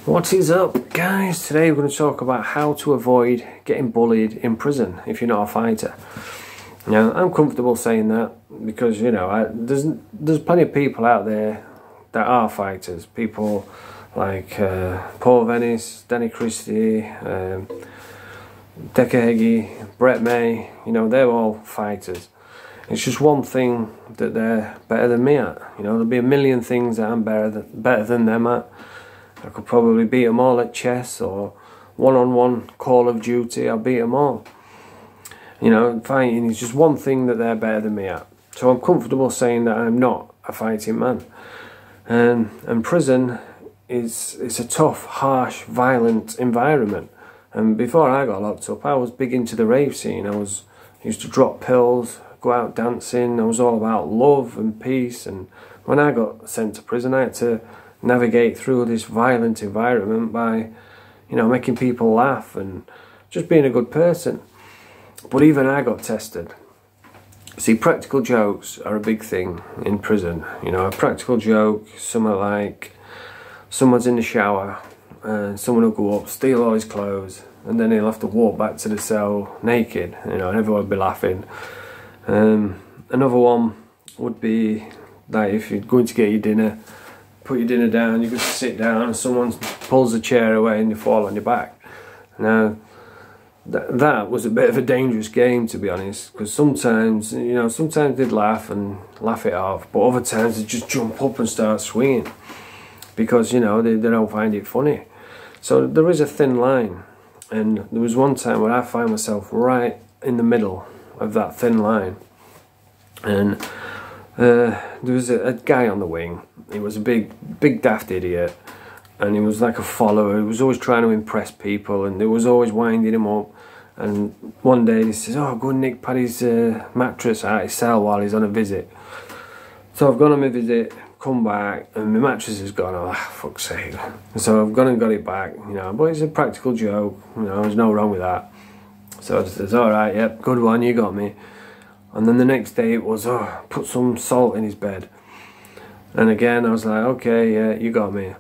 What is up, guys? Today we're going to talk about how to avoid getting bullied in prison if you're not a fighter. Now, I'm comfortable saying that because, you know, there's plenty of people out there that are fighters. People like Paul Venice, Danny Christie, Dekahegi, Brett May, you know, they're all fighters. It's just one thing that they're better than me at. You know, there'll be a million things that I'm better than them at. I could probably beat them all at chess or one-on-one Call of Duty. I'll beat them all. You know, fighting is just one thing that they're better than me at. So I'm comfortable saying that I'm not a fighting man. And prison it's a tough, harsh, violent environment. And before I got locked up, I was big into the rave scene. I used to drop pills, go out dancing. I was all about love and peace. And when I got sent to prison, I had to navigate through this violent environment by, you know, making people laugh and just being a good person. But even I got tested. See, practical jokes are a big thing in prison. You know, a practical joke, something like someone's in the shower and someone will go up, steal all his clothes, and then he'll have to walk back to the cell naked, you know, and everyone would be laughing. Another one would be like if you're going to get your dinner, put your dinner down, you go to sit down and someone pulls the chair away and you fall on your back. Now, that was a bit of a dangerous game, to be honest, because sometimes, you know, sometimes they'd laugh and laugh it off, but other times they'd just jump up and start swinging because, you know, they don't find it funny. So there is a thin line, and there was one time where I found myself right in the middle of that thin line, and there was a guy on the wing. He was a big daft idiot, and he was like a follower. He was always trying to impress people, and they was always winding him up. And one day he says, "Oh, go and nick Paddy's mattress out of his cell while he's on a visit." So I've gone on my visit, come back, and my mattress is gone. Oh, fuck's sake. So I've gone and got it back, you know, but it's a practical joke, you know, there's no wrong with that. So I says, "Alright, yep, good one, you got me." And then the next day it was, "Oh, put some salt in his bed." And again I was like, "Okay, yeah, you got me."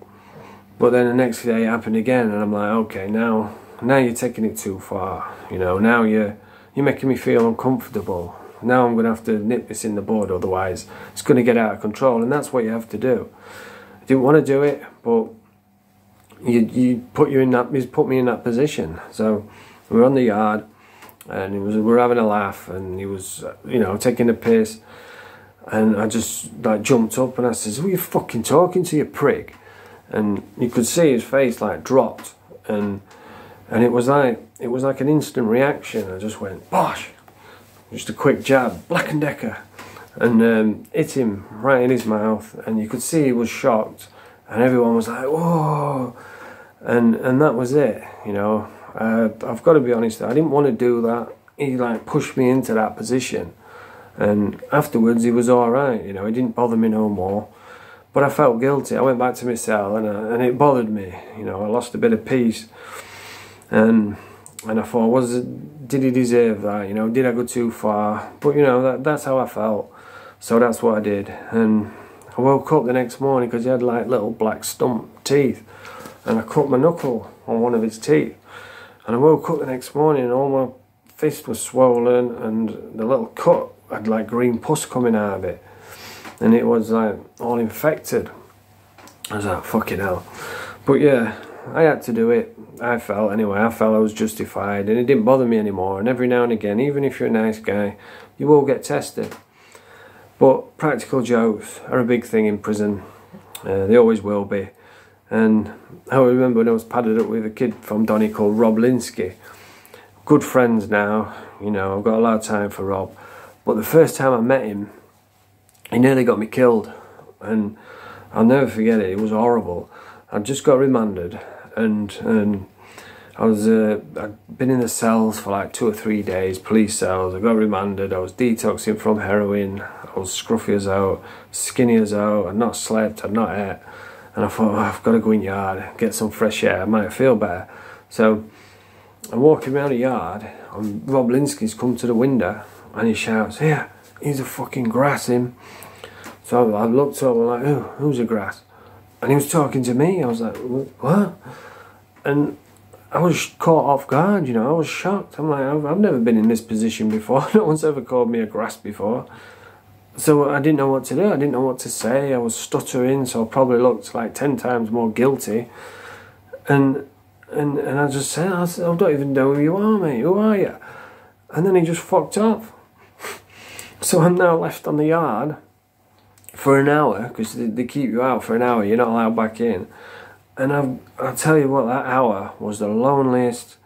But then the next day it happened again, and I'm like, "Okay, now you're taking it too far. You know, now you're making me feel uncomfortable. Now I'm going to have to nip this in the bud, otherwise it's going to get out of control." And that's what you have to do. I didn't want to do it, but you put me in that position. So we were on the yard, and we were having a laugh, and he was, you know, taking a piss, and I just like jumped up and I says, "Who are you fucking talking to, you prick?" And you could see his face like dropped, and it was like an instant reaction. I just went bosh, just a quick jab, Black and Decker, and hit him right in his mouth, and you could see he was shocked, and everyone was like, "Whoa," and that was it. You know, I've got to be honest, I didn't want to do that. He like pushed me into that position, and afterwards he was all right. You know, he didn't bother me no more. But I felt guilty. I went back to my cell, and it bothered me. You know, I lost a bit of peace, and I thought, did he deserve that? You know, did I go too far? But you know, that's how I felt. So that's what I did. And I woke up the next morning because he had like little black stump teeth, and I cut my knuckle on one of his teeth. And I woke up the next morning and all my fist was swollen, and the little cut had like green pus coming out of it. And it was like all infected. I was like, fucking hell. But yeah, I had to do it. I felt I was justified, and it didn't bother me anymore. And every now and again, even if you're a nice guy, you will get tested. But practical jokes are a big thing in prison. They always will be. And I remember when I was padded up with a kid from Donny called Rob Linsky. Good friends now, you know, I've got a lot of time for Rob. But the first time I met him, he nearly got me killed, and I'll never forget it. It was horrible. I just got remanded, and I'd been in the cells for like 2 or 3 days, police cells. I got remanded. I was detoxing from heroin. I was scruffy as out, skinny as out. I'd not slept. I'd not ate, and I thought, oh, I've got to go in the yard, get some fresh air. I might feel better. So I'm walking around the yard, and Rob Linsky's come to the window, and he shouts, "Here, he's a fucking grass, him." So I looked up and I'm like, who's a grass? and he was talking to me. I was like, what? And I was caught off guard, you know. I was shocked. I'm like, I've never been in this position before. No one's ever called me a grass before. So I didn't know what to do. I didn't know what to say. I was stuttering, so I probably looked like 10 times more guilty. And I just said, I don't even know who you are, mate. Who are you? And then he just fucked off. So I'm now left on the yard for an hour, because they keep you out for an hour. You're not allowed back in. And I'll tell you what, that hour was the loneliest,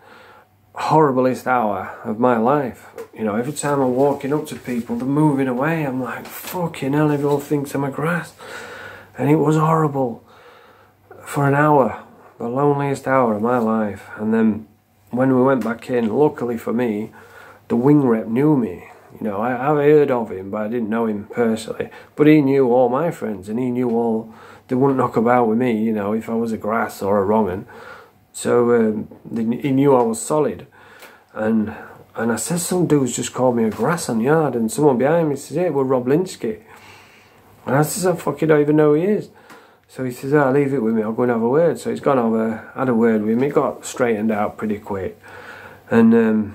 horriblest hour of my life. You know, every time I'm walking up to people, they're moving away. I'm like, fucking hell, everyone thinks I'm a grass. And it was horrible for an hour, the loneliest hour of my life. And then when we went back in, luckily for me, the wing rep knew me. You know, I heard of him, but I didn't know him personally. But he knew all my friends, and he knew all. They wouldn't knock about with me, you know, if I was a grass or a wrong'un. So he knew I was solid. And I said, some dudes just called me a grass on yard, and someone behind me says, hey, we're Rob Linsky. And I says, I fucking don't even know who he is. So he says, oh, leave it with me, I'll go and have a word. So he's gone over, had a word with him. It got straightened out pretty quick. And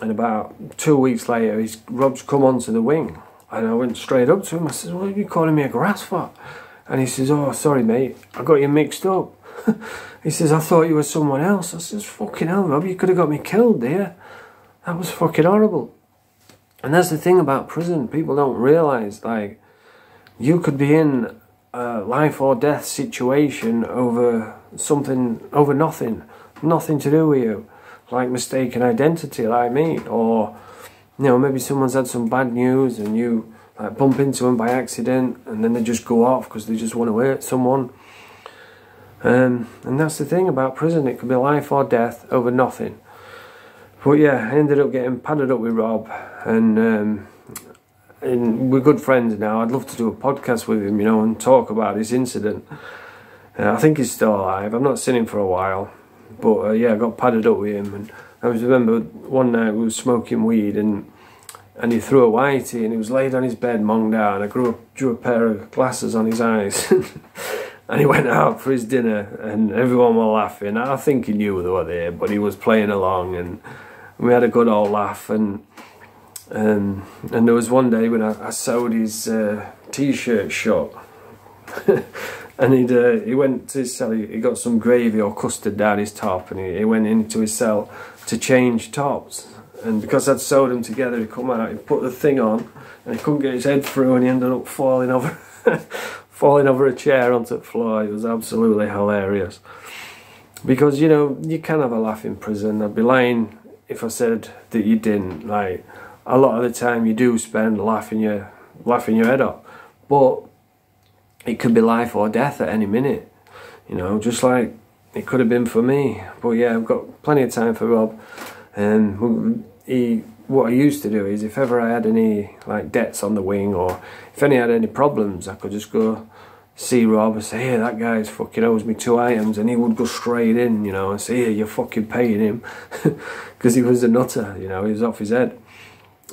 about 2 weeks later, Rob's come onto the wing. And I went straight up to him. I said, what are you calling me a grass for? And he says, oh, sorry, mate, I got you mixed up. He says, I thought you were someone else. I says, fucking hell, Rob, you could have got me killed there. That was fucking horrible. And that's the thing about prison. People don't realise, like, you could be in a life or death situation over something, over nothing. Nothing to do with you. Like mistaken identity, like me. Or, you know, maybe someone's had some bad news and you like bump into them by accident, and then they just go off because they just want to hurt someone. And that's the thing about prison. It could be life or death over nothing. But yeah, I ended up getting padded up with Rob, and we're good friends now. I'd love to do a podcast with him, you know, and talk about this incident. I think he's still alive. I've not seen him for a while. But yeah, I got padded up with him. And I remember one night we were smoking weed, and he threw a whitey, and he was laid on his bed, monged out, and I drew a pair of glasses on his eyes. And he went out for his dinner, and everyone were laughing. I think he knew they were there, but he was playing along, and we had a good old laugh. And there was one day when I sewed his t-shirt shut. And he went to his cell, he got some gravy or custard down his top, and he went into his cell to change tops. And because I'd sewed them together, he come out, he put the thing on, and he couldn't get his head through, and he ended up falling over a chair onto the floor. It was absolutely hilarious. Because, you know, you can have a laugh in prison. I'd be lying if I said that you didn't. Like, a lot of the time you do spend laughing your head off. But it could be life or death at any minute. You know, just like it could have been for me. But yeah, I've got plenty of time for Rob. And what I used to do is, if ever I had any like debts on the wing, or if any had any problems, I could just go see Rob and say, hey, that guy's fucking owes me 2 items, and he would go straight in, you know, and say, hey, you're fucking paying him. Because he was a nutter, you know, he was off his head.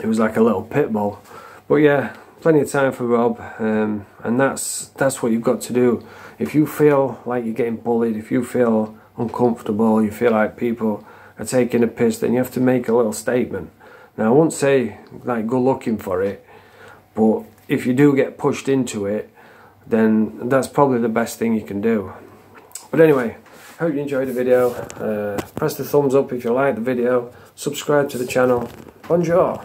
It was like a little pit bull. But yeah, plenty of time for Rob, and that's what you've got to do. If you feel like you're getting bullied, if you feel uncomfortable, you feel like people are taking a piss, then you have to make a little statement. Now, I won't say like go looking for it, but if you do get pushed into it, then that's probably the best thing you can do. But anyway, hope you enjoyed the video. Press the thumbs up if you like the video. Subscribe to the channel. Bonjour.